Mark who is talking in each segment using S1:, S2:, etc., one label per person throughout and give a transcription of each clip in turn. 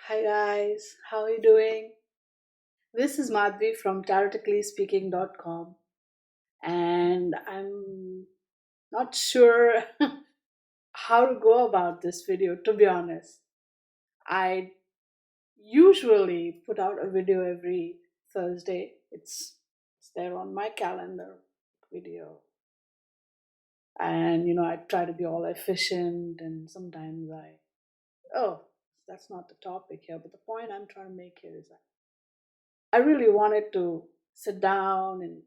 S1: Hi guys, how are you doing? This is Madhvi from TaroticallySpeaking.com, and I'm not sure how to go about this video, to be honest. I usually put out a video every Thursday. It's there on my calendar video. And I try to be all efficient, and sometimes oh, that's not the topic here, but the point I'm trying to make here is that I really wanted to sit down and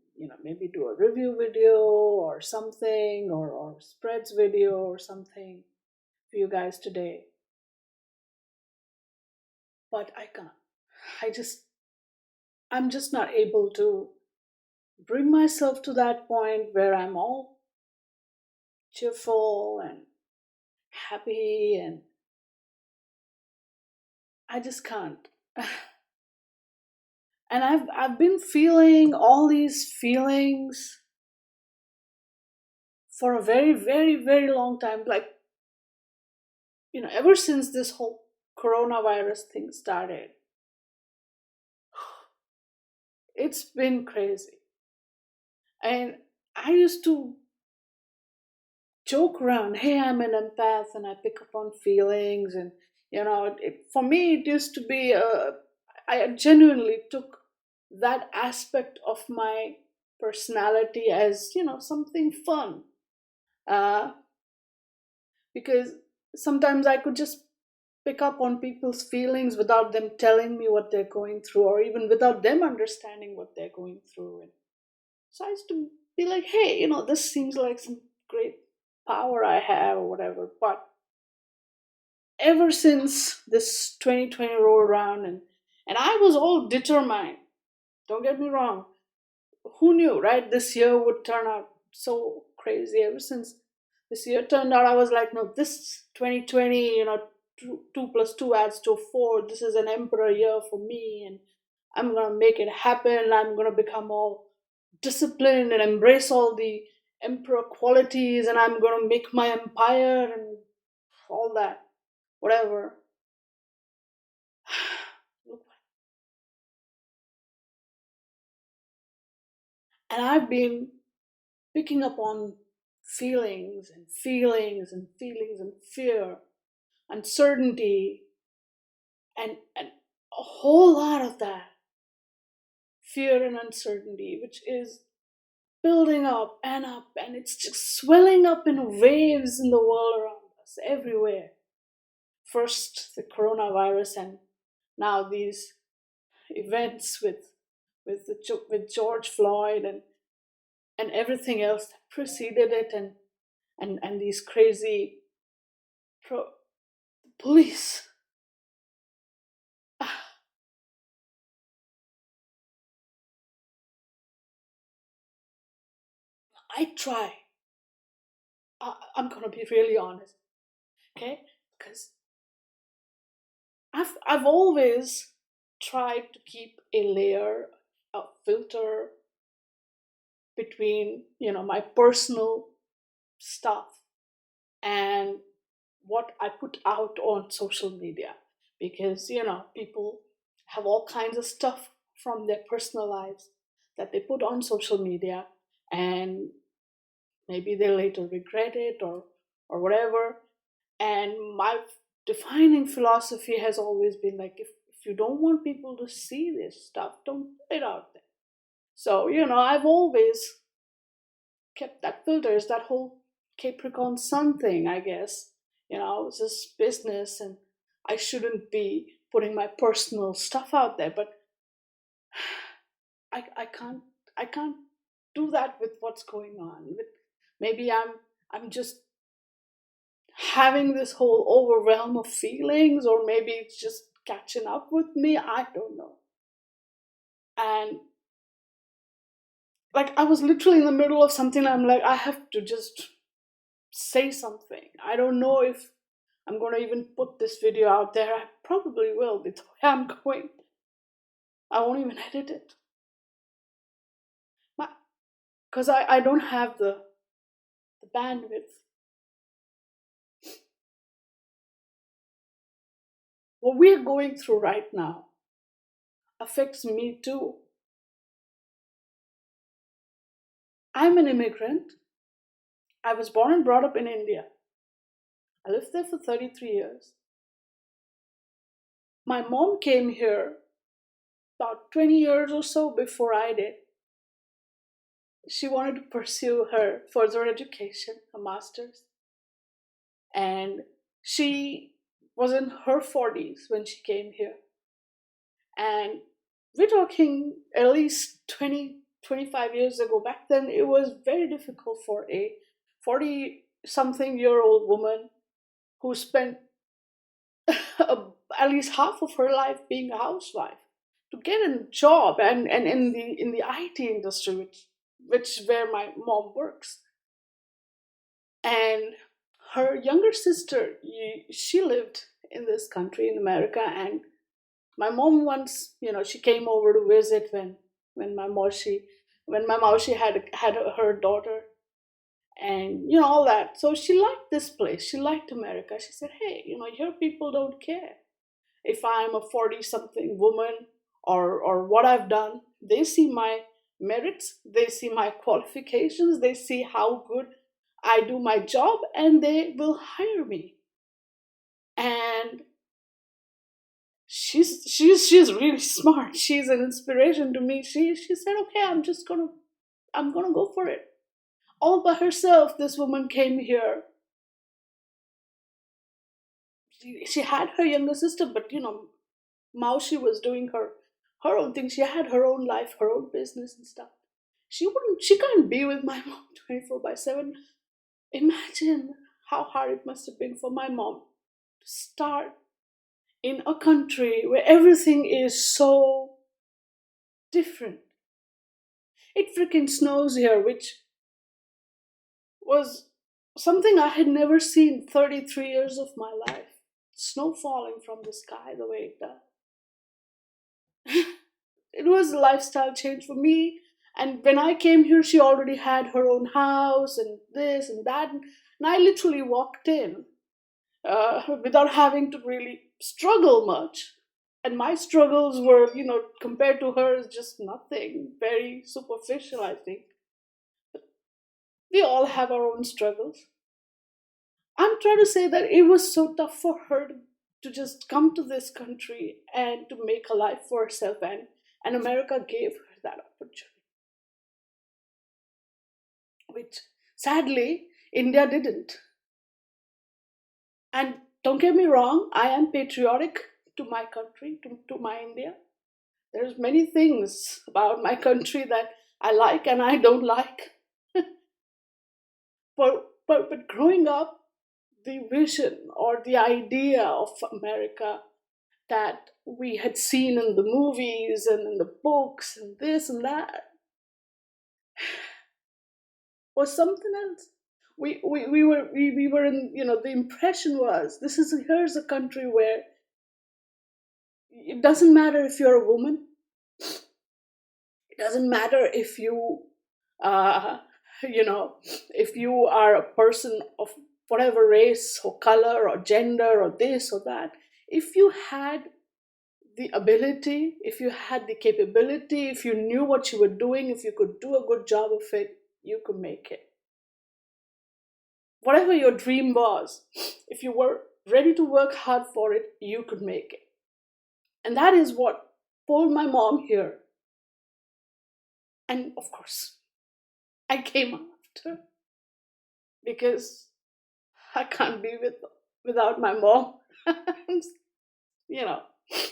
S1: maybe do a review video or something, or spreads video or something for you guys today, but I can't. I just I'm just not able to bring myself to that point where I'm all cheerful and happy, and I just can't. And I've been feeling all these feelings for a very, very, very long time, like ever since this whole coronavirus thing started. It's been crazy. And I used to joke around, hey, I'm an empath and I pick up on feelings. And, for me, it used to be, I genuinely took that aspect of my personality as, something fun. Uh, because sometimes I could just pick up on people's feelings without them telling me what they're going through, or even without them understanding what they're going through. And so I used to be like, hey, this seems like some great power I have or whatever. But ever since this 2020 rolled around, and I was all determined, don't get me wrong, who knew, right? This year would turn out so crazy. Ever since this year turned out, I was like, no, this 2020, two plus two adds to four. This is an emperor year for me, and I'm gonna make it happen. I'm gonna become all disciplined and embrace all the emperor qualities, and I'm gonna make my empire and all that, whatever. And I've been picking up on feelings and feelings and feelings and fear, uncertainty, and a whole lot of that fear and uncertainty, which is building up, and it's just swelling up in waves in the world around us, everywhere. First the coronavirus, and now these events with George Floyd, and everything else that preceded it, and these crazy pro- police. I try. I'm gonna be really honest, okay? Because I've always tried to keep a layer, a filter between my personal stuff and what I put out on social media, because people have all kinds of stuff from their personal lives that they put on social media, and maybe they later regret it, or whatever. And my defining philosophy has always been like, if you don't want people to see this stuff, don't put it out there. So I've always kept that filter. Is that whole Capricorn Sun thing, I guess. It's just business, and I shouldn't be putting my personal stuff out there. But I can't do that with what's going on. Maybe I'm just having this whole overwhelm of feelings, or maybe it's just catching up with me. I don't know. And like, I was literally in the middle of something. I'm like, I have to just say something. I don't know if I'm going to even put this video out there. I probably will, with the way I'm going. I won't even edit it. Because I don't have the bandwidth. what we're going through right now affects me too. I'm an immigrant. I was born and brought up in India. I lived there for 33 years. My mom came here about 20 years or so before I did. She wanted to pursue her further education, a master's, and she was in her 40s when she came here. And we're talking at least 20, 25 years ago. Back then, it was very difficult for a 40 something year old woman who spent at least half of her life being a housewife to get a job, and in the IT industry, which where my mom works. And her younger sister, she lived in this country in America, and my mom once, she came over to visit when my maushi when my maushi had her daughter, and all that. So she liked this place. She liked America. She said, "Hey, here people don't care if I'm a 40 something woman or what I've done. They see my merits, they see my qualifications, they see how good I do my job, and they will hire me." And she's really smart. She's an inspiration to me. She said, "Okay, I'm gonna go for it." All by herself, this woman came here. She had her younger sister, but Mao, she was doing her own thing. She had her own life, her own business and stuff. She can't be with my mom 24/7. Imagine how hard it must have been for my mom to start in a country where everything is so different. It freaking snows here, which was something I had never seen 33 years of my life. Snow falling from the sky the way it does. It was a lifestyle change for me. And when I came here, she already had her own house and this and that. And I literally walked in without having to really struggle much. And my struggles were, compared to hers, just nothing. Very superficial, I think. We all have our own struggles. I'm trying to say that it was so tough for her to just come to this country and to make a life for herself, and America gave her that opportunity, which sadly India didn't. And don't get me wrong, I am patriotic to my country, to my India. There's many things about my country that I like and I don't like. But growing up, the vision or the idea of America that we had seen in the movies and in the books and this and that was something else. We were in, the impression was, here's a country where it doesn't matter if you're a woman, it doesn't matter if uh you know if you are a person of whatever race or color or gender or this or that. If you had the ability, if you had the capability, if you knew what you were doing, if you could do a good job of it, you could make it. Whatever your dream was, if you were ready to work hard for it, you could make it. And that is what pulled my mom here. And of course, I came after because I can't be without my mom. you know.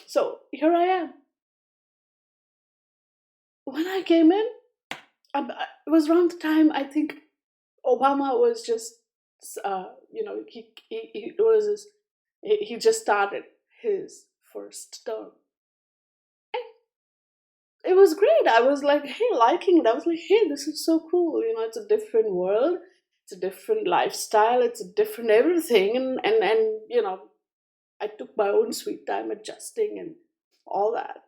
S1: So here I am. When I came in, it was around the time I think Obama was just, he just started his first term. It was great. I was like, hey, liking it. I was like, hey, this is so cool. It's a different world. It's a different lifestyle. It's a different everything. And I took my own sweet time adjusting and all that.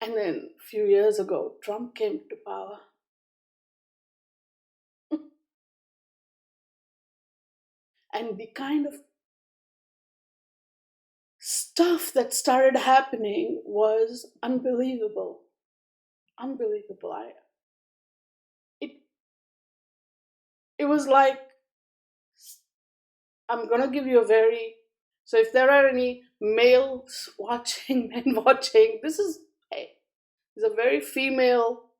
S1: And then a few years ago, Trump came to power. And the kind of stuff that started happening was unbelievable. Unbelievable. It it was like, I'm gonna give you a very, so if there are any males watching, men watching, hey, is a very female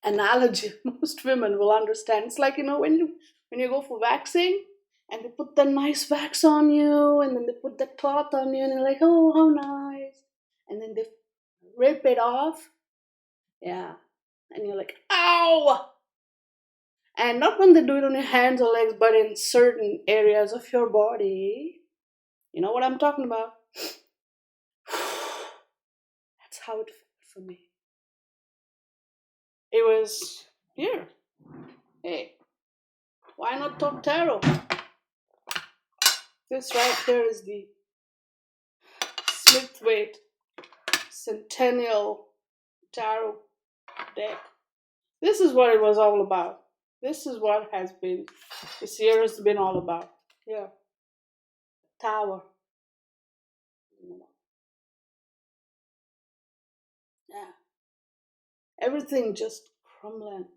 S1: analogy. Most women will understand. It's like, when you go for waxing and they put the nice wax on you and then they put the cloth on you and you're like, oh, how nice. And then they rip it off. Yeah. And you're like, ow! And not when they do it on your hands or legs, but in certain areas of your body. You know what I'm talking about? That's how it felt for me. It was here. Hey, why not talk tarot? This right here is the Smithwaite Centennial Tarot deck. This is what it was all about. This is what this year has been all about. Yeah. Tower. Yeah. Everything just crumbling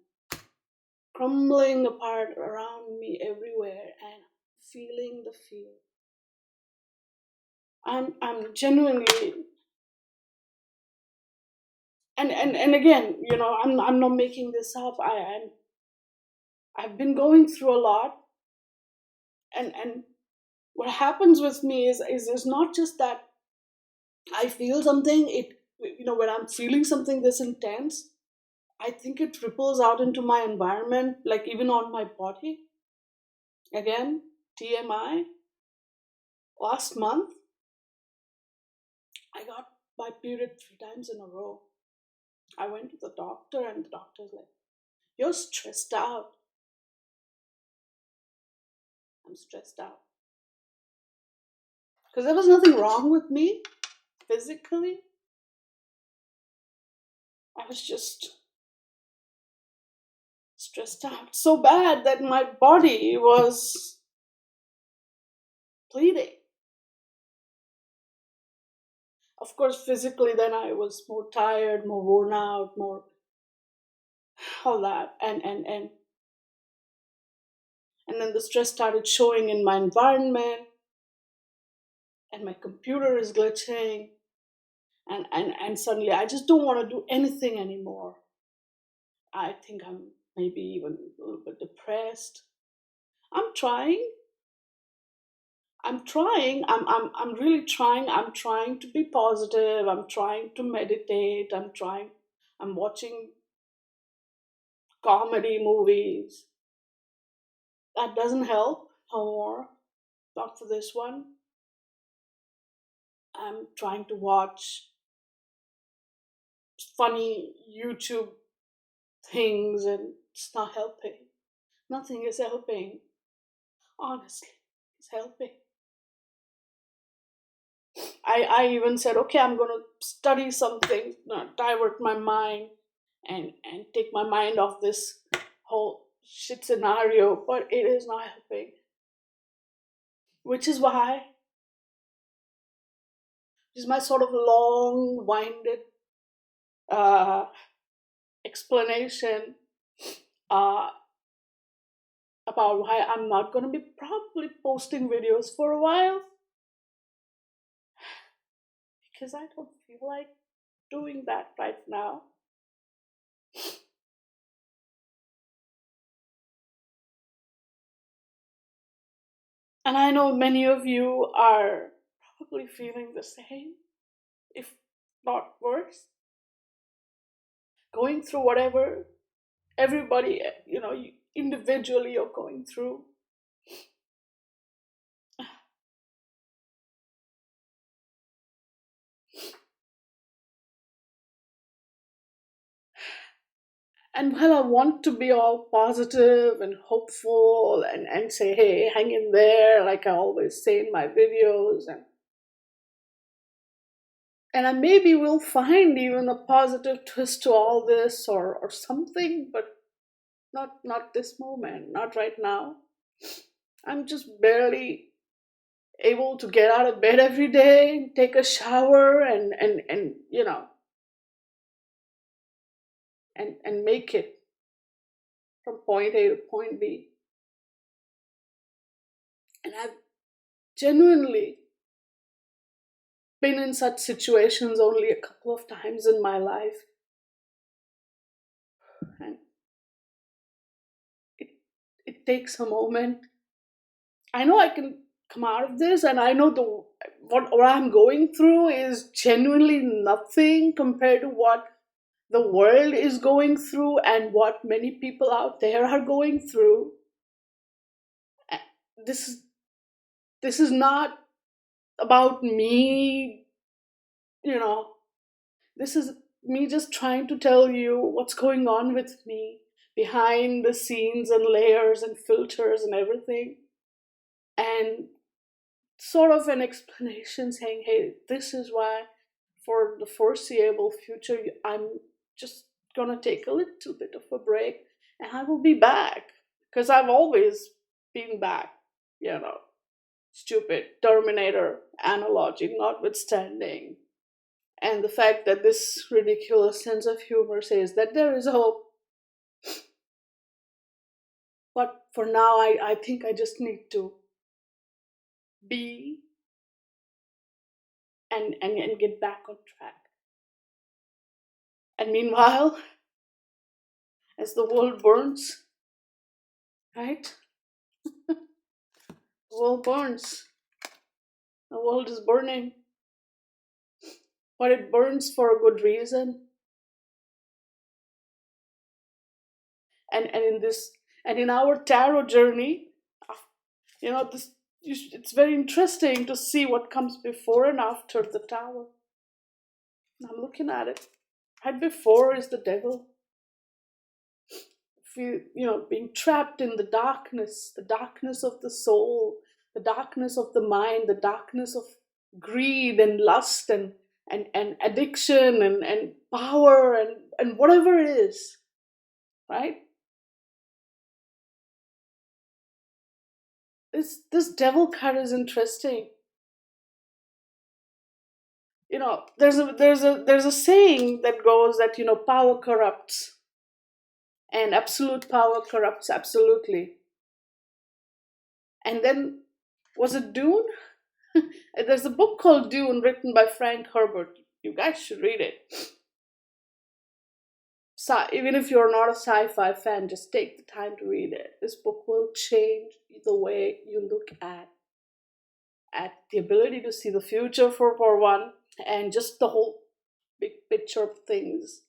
S1: apart around me everywhere, and feeling the fear. I'm genuinely, and again, I'm not making this up. I've been going through a lot, and what happens with me is not just that I feel something. When I'm feeling something this intense, I think it ripples out into my environment, like even on my body. Again, TMI. Last month, I got my period 3 times in a row. I went to the doctor, and the doctor's like, "You're stressed out." I'm stressed out because there was nothing wrong with me physically. I was just stressed out so bad that my body was bleeding. Of course, physically, then I was more tired, more worn out, more all that, and then the stress started showing in my environment, and my computer is glitching, and suddenly I just don't want to do anything anymore. I think I'm maybe even a little bit depressed. I'm trying. I'm really trying. I'm trying to be positive. I'm trying to meditate. I'm watching comedy movies. That doesn't help no more. Not for this one. I'm trying to watch funny YouTube things, and it's not helping. Nothing is helping. Honestly, it's helping. I even said, okay, I'm going to study something, divert my mind, and take my mind off this whole shit scenario, but it is not helping. Which is why, this is my sort of long-winded uh, explanation uh, about why I'm not going to be probably posting videos for a while, because I don't feel like doing that right now. And I know many of you are probably feeling the same, if not worse, going through whatever everybody, individually are going through. And while I want to be all positive and hopeful, and say, hey, hang in there, like I always say in my videos, and I maybe will find even a positive twist to all this, or something, but not this moment, not right now. I'm just barely able to get out of bed every day, take a shower, and and make it from point A to point B. And I've genuinely been in such situations only a couple of times in my life, and it it takes a moment. I know I can come out of this, and I know the what I'm going through is genuinely nothing compared to what the world is going through and what many people out there are going through. Uh, This is this is not about me, you know. This is me just trying to tell you what's going on with me behind the scenes and layers and filters and everything. And sort of an explanation saying, hey, this is why for the foreseeable future, I'm just gonna take a little bit of a break and I will be back. Because I've always been back, you know. Stupid Terminator analogy notwithstanding. And the fact that this ridiculous sense of humor says that there is hope. But for now, I think I just need to be and get back on track. And meanwhile, as the world burns, right? The world burns. The world is burning. But it burns for a good reason. And in this and in our tarot journey, this it's very interesting to see what comes before and after the tower. I'm looking at it. Right before is the devil. Being trapped in the darkness of the soul, the darkness of the mind, the darkness of greed and lust and addiction and power and whatever it is, right? This devil card is interesting. There's a saying that goes that power corrupts, and absolute power corrupts absolutely. And then, was it Dune? There's a book called Dune written by Frank Herbert. You guys should read it. Even if you're not a sci-fi fan, just take the time to read it. This book will change the way you look at the ability to see the future for one, and just the whole big picture of things.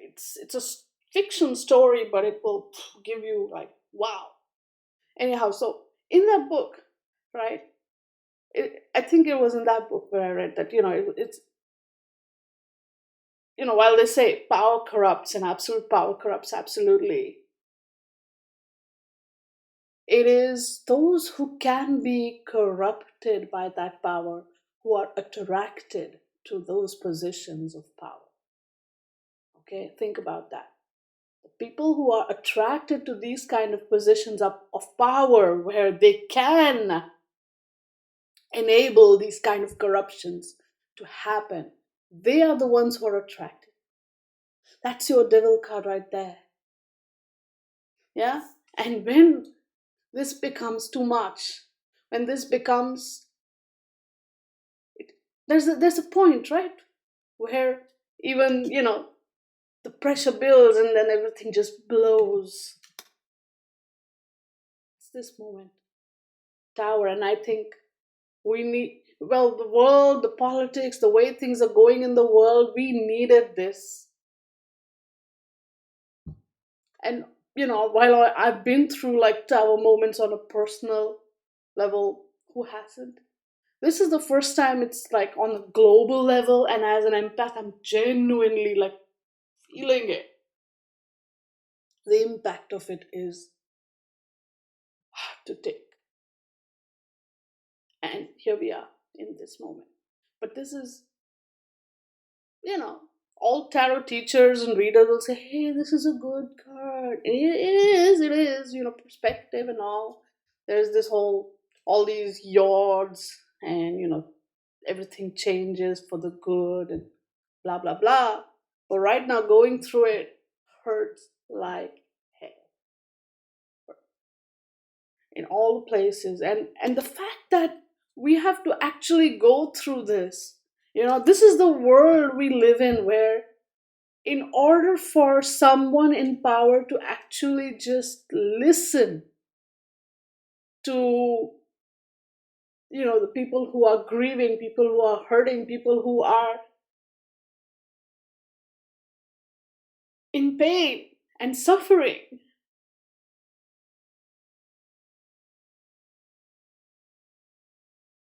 S1: It's a fiction story, but it will give you like wow. Anyhow, so in that book, right? I think it was in that book where I read that it's while they say power corrupts and absolute power corrupts absolutely, it is those who can be corrupted by that power who are attracted to those positions of power. Okay, think about that. The people who are attracted to these kind of positions of power where they can enable these kind of corruptions to happen, they are the ones who are attracted. That's your devil card right there. Yeah? And when this becomes too much, when this becomes there's a point, right? Where even, the pressure builds and then everything just blows. It's this moment. Tower, and I think we need the world, the politics, the way things are going in the world, we needed this. And while I've been through like tower moments on a personal level, who hasn't? This is the first time it's like on a global level, and as an empath, I'm genuinely like feeling it. The impact of it is hard to take. And here we are in this moment. But this is, you know, all tarot teachers and readers will say, hey, this is a good card. It is, perspective and all. There's this whole, all these yards, and everything changes for the good and blah blah blah. But right now, going through it hurts like hell in all places. And the fact that we have to actually go through this, this is the world we live in, where in order for someone in power to actually just listen to the people who are grieving, people who are hurting, people who are in pain and suffering,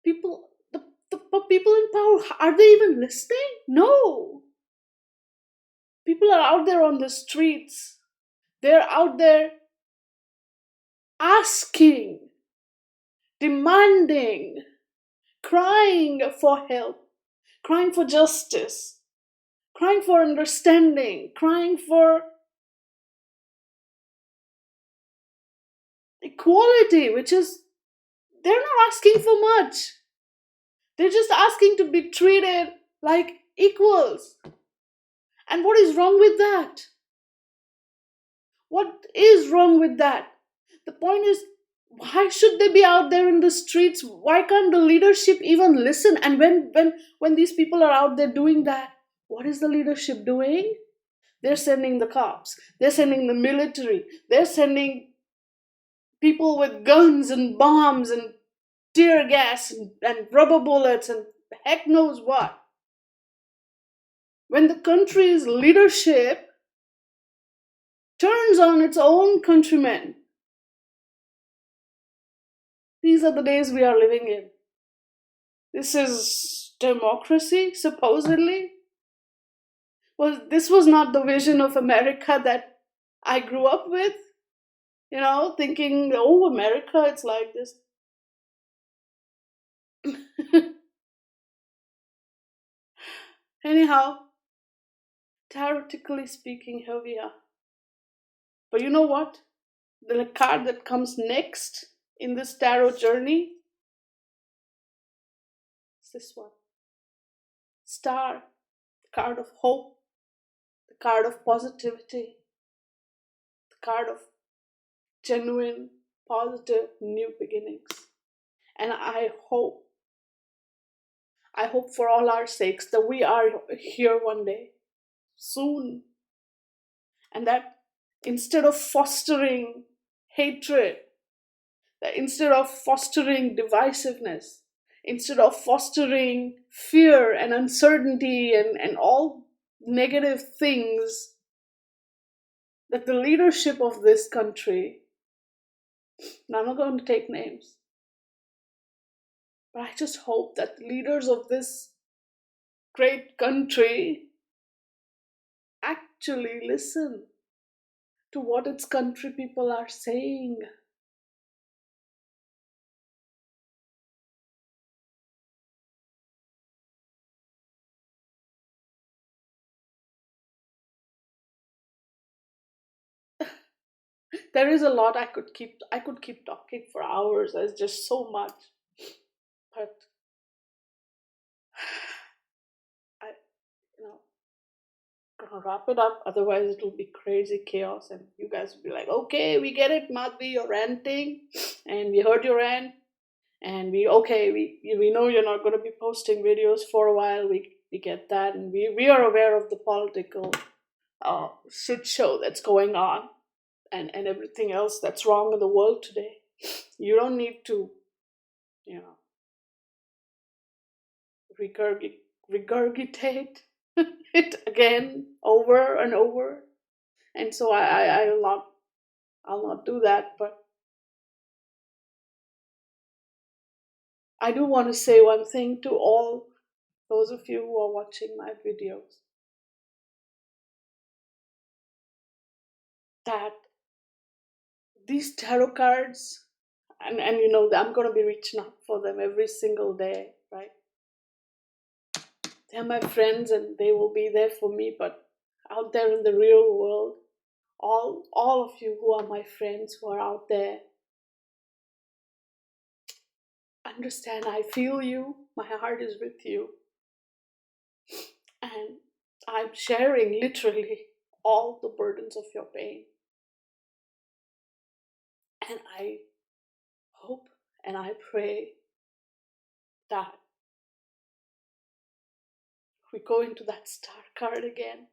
S1: people the people in power, are they even listening? No. People are out there on the streets. They're out there asking, demanding, crying for help, crying for justice, crying for understanding, crying for equality, which is, they're not asking for much. They're just asking to be treated like equals. And what is wrong with that? What is wrong with that? The point is, why should they be out there in the streets? Why can't the leadership even listen? And when these people are out there doing that, what is the leadership doing? They're sending the cops. They're sending the military. They're sending people with guns and bombs and tear gas and rubber bullets and heck knows what. When the country's leadership turns on its own countrymen, these are the days we are living in. This is democracy, supposedly. Well, this was not the vision of America that I grew up with, thinking, oh, America, it's like this. Anyhow, theoretically speaking, here we are. But you know what? The card that comes next in this tarot journey is this one. Star, the card of hope, the card of positivity, the card of genuine, positive, new beginnings. And I hope for all our sakes that we are here one day, soon, and that instead of fostering hatred, that instead of fostering divisiveness, instead of fostering fear and uncertainty and all negative things, that the leadership of this country, and I'm not going to take names, but I just hope that the leaders of this great country actually listen to what its country people are saying. There is a lot I could keep talking for hours. There's just so much. But I gonna wrap it up, otherwise it will be crazy chaos and you guys will be like, okay, we get it, Madhvi, you're ranting, and we heard your rant, and we know you're not going to be posting videos for a while. We get that, and we are aware of the political shit show that's going on, and everything else that's wrong in the world today. You don't need to regurgitate it again over and over. And so I'll not do that. But I do want to say one thing to all those of you who are watching my videos, that these tarot cards, and I'm going to be reaching out for them every single day, right? They're my friends and they will be there for me. But out there in the real world, all of you who are my friends, who are out there, understand. I feel you. My heart is with you. And I'm sharing literally all the burdens of your pain. And I hope and I pray that we go into that star card again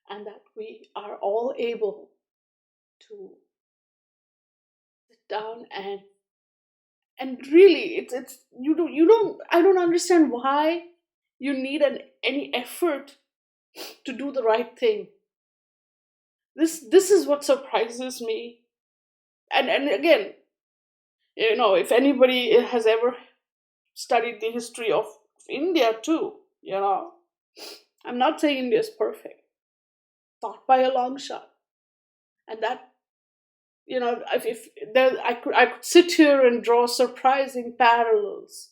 S1: and that we are all able to sit down and really it's you don't I don't understand why you need any effort to do the right thing. This is what surprises me. And again, if anybody has ever studied the history of India too, I'm not saying India is perfect, not by a long shot. And that, if there, I could sit here and draw surprising parallels.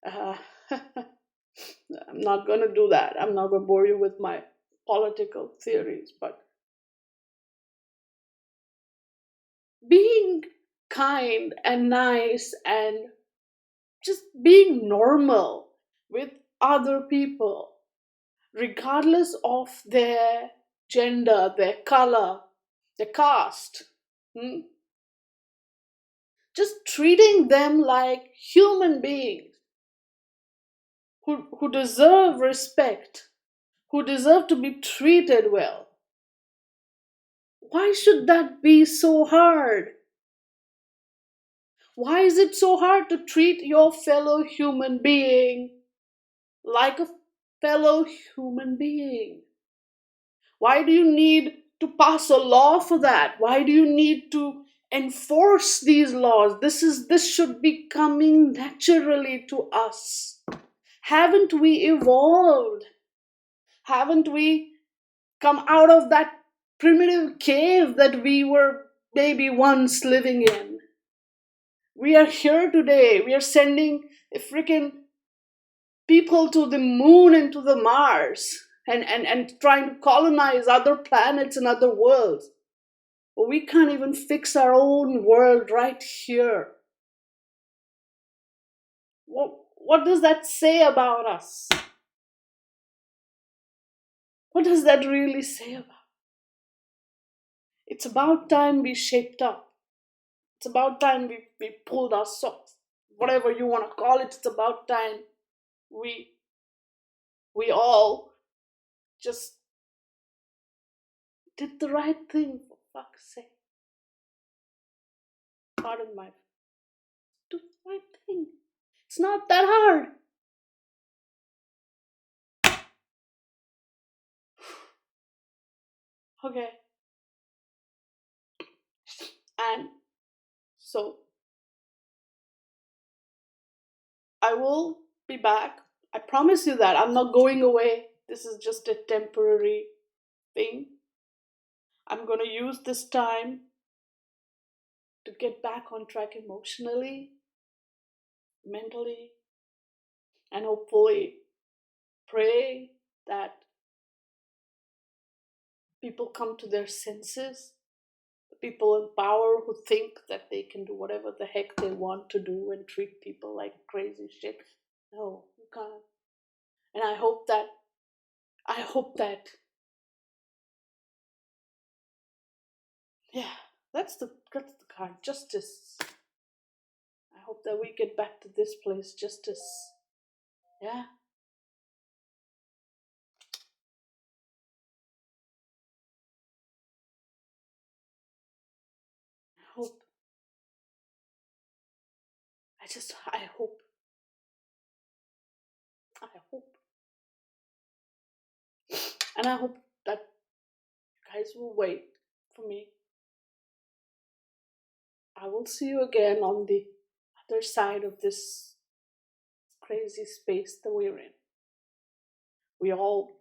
S1: Uh, I'm not going to do that. I'm not going to bore you with my political theories, but being kind and nice and just being normal with other people, regardless of their gender, their color, their caste. hmm? Just treating them like human beings who deserve respect, who deserve to be treated well. Why should that be so hard? Why is it so hard to treat your fellow human being like a fellow human being? Why do you need to pass a law for that? Why do you need to enforce these laws? This should be coming naturally to us. Haven't we evolved? Haven't we come out of that primitive cave that we were maybe once living in? We are here today. We are sending a freaking people to the moon and to the Mars and trying to colonize other planets and other worlds. But we can't even fix our own world right here. What does that say about us? What does that really say about? It's about time we shaped up. It's about time we pulled our socks. Whatever you want to call it, it's about time we we all just did the right thing, for fuck's sake. Pardon my do the right thing. It's not that hard. Okay. And so I will be back. I promise you that. I'm not going away. This is just a temporary thing. I'm going to use this time to get back on track emotionally, mentally, and hopefully pray that people come to their senses. The people in power who think that they can do whatever the heck they want to do and treat people like crazy shit. No, you can't. And I hope that, yeah, that's the card. Justice. I hope that we get back to this place. Justice. Yeah. I hope. I hope. I hope. And I hope that you guys will wait for me. I will see you again on the other side of this crazy space that we're in. We all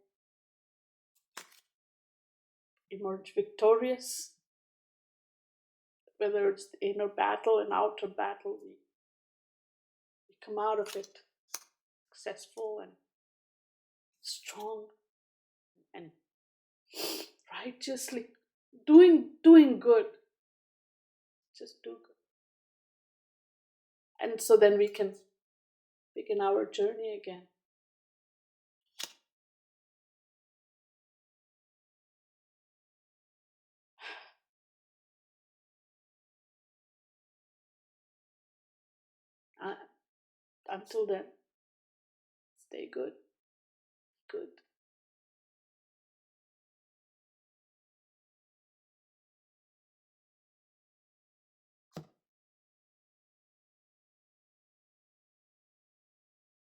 S1: emerge victorious, whether it's the inner battle and outer battle, we come out of it successful and strong and righteously doing good. Just do good. and so then we can begin our journey again. uh, until then, stay good. Good.